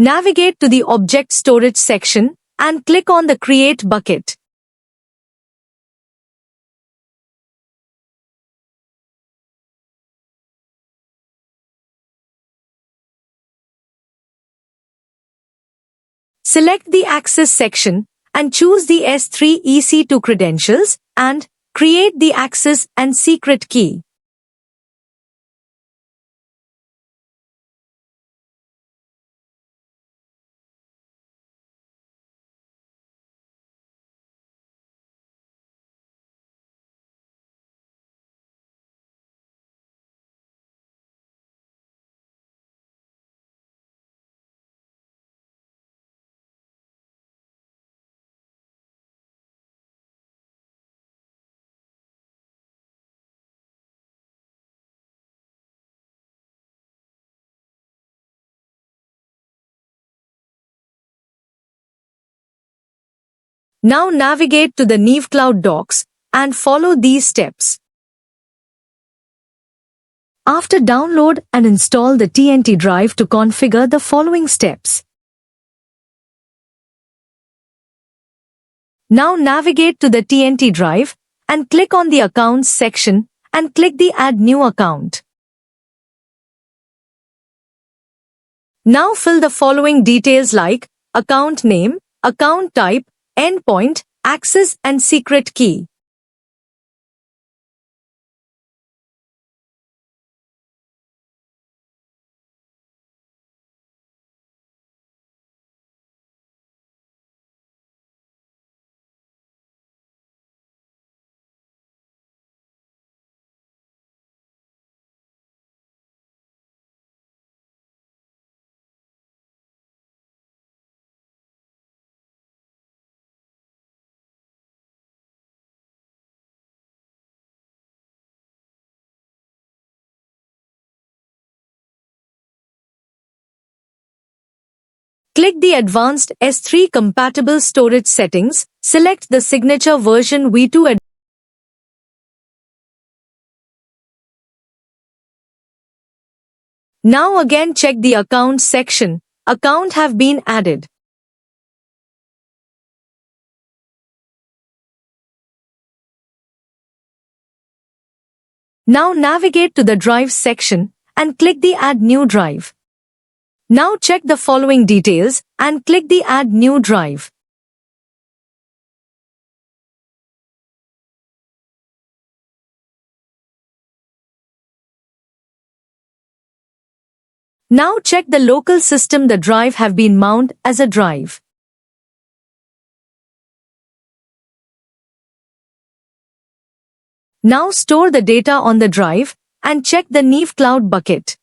Navigate to the Object Storage section and click on the Create bucket. Select the Access section and choose the S3 EC2 credentials and create the access and secret key. Now navigate to the NeevCloud docs and follow these steps. After download and install the TNT drive to configure the following steps. Now navigate to the TNT drive and click on the Accounts section and click the Add New Account. Now fill the following details like account name, account type, endpoint, access and secret key. Click the Advanced S3 Compatible Storage Settings, select the Signature version v2. Now again check the Accounts section, account have been added. Now navigate to the Drives section and click the Add New Drive. Now check the following details and click the Add New Drive. Now check the local system the drive have been mounted as a drive. Now store the data on the drive and check the NeevCloud bucket.